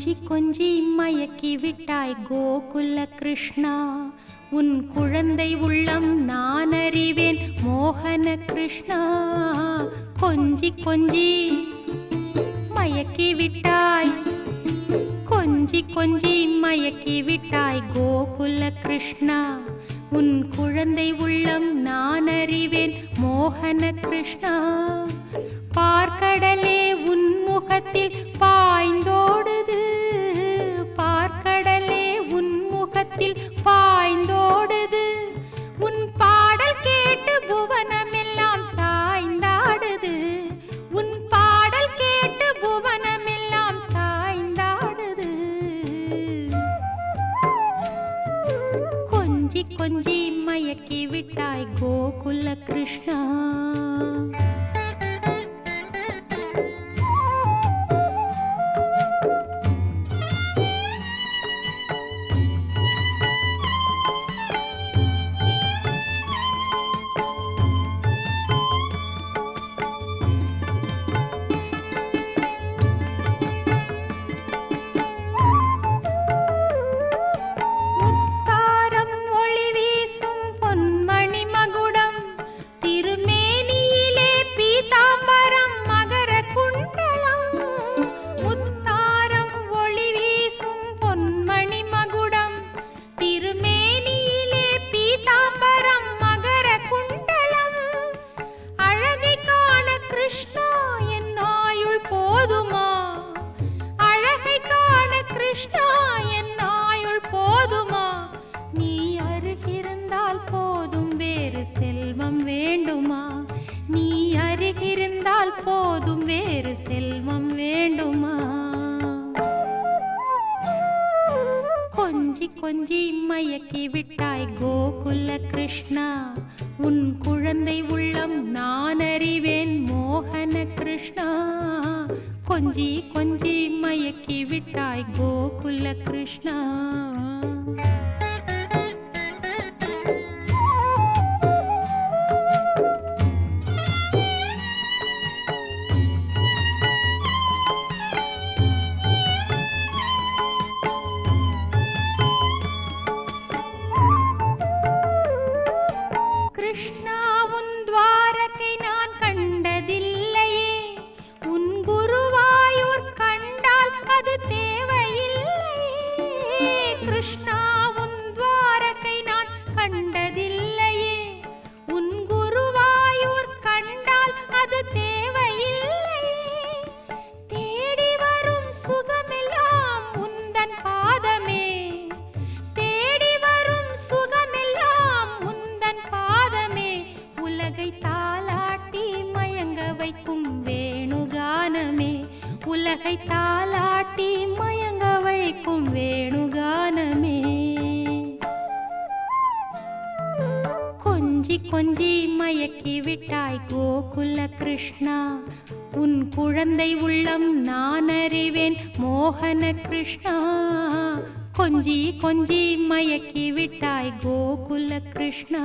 கொஞ்சி கொஞ்சி மயக்கி விட்டாய் கோகுல கிருஷ்ணா, உன் குழந்தை உள்ளம் நான் அறிவேன் மோகன கிருஷ்ணா. கொஞ்சி கொஞ்சி மயக்கி விட்டாய், கொஞ்சி கொஞ்சி மயக்கி விட்டாய் கோகுல கிருஷ்ணா, உன் குழந்தை உள்ளம் நான் அறிவேன் மோகன கிருஷ்ணா. பார்க்கடலே உன் முகத்தில் பாய்ந்தோடுது, பார்க்கடலே உன் முகத்தில் பாய்ந்தோடுது, உன் பாடல் கேட்டு புவனமெல்லாம் சாய்ந்தாடுது, உன் பாடல் கேட்டு புவனமெல்லாம் சாய்ந்தாடுது. கொஞ்சி கொஞ்சி மயக்கி விட்டாய் கோகுல கிருஷ்ணா. நீ அருகிருந்தால் போதும் வேறு செல்வம் வேண்டுமா? கொஞ்சி கொஞ்சி மயக்கி விட்டாய் கோகுல கிருஷ்ணா, உன் குழந்தை உள்ளம் நான் அறிவேன் மோகன கிருஷ்ணா. கொஞ்சி கொஞ்சி மயக்கி விட்டாய் கோகுல கிருஷ்ணா. கிருஷ்ணா உன் துவாரகை நான் கண்டதில்லையே, உன் குருவாயூர் கண்டால் அது தேவையில்லையே. கிருஷ்ணா உன் துவாரகை நான் கண்டதில்லையே, உன் குருவாயூர் கண்டால் அது தேவையில்லையே. தேடி வரும் சுகமெல்லாம் உந்தன் பாதமே, தேடி வரும் சுகமெல்லாம் உந்தன் பாதமே. உலகை தாலாட்டி மயங்க வைக்கும் வேணுகானமே, உலகை தாலாட்டி மயங்க வைக்கும் வேணுகானமே. கொஞ்சி கொஞ்சி மயக்கி விட்டாய் கோகுல கிருஷ்ணா, உன் குழந்தை உள்ளம் நான் அறிவேன் மோகன கிருஷ்ணா. கொஞ்சி கொஞ்சி மயக்கி விட்டாய் கோகுல கிருஷ்ணா.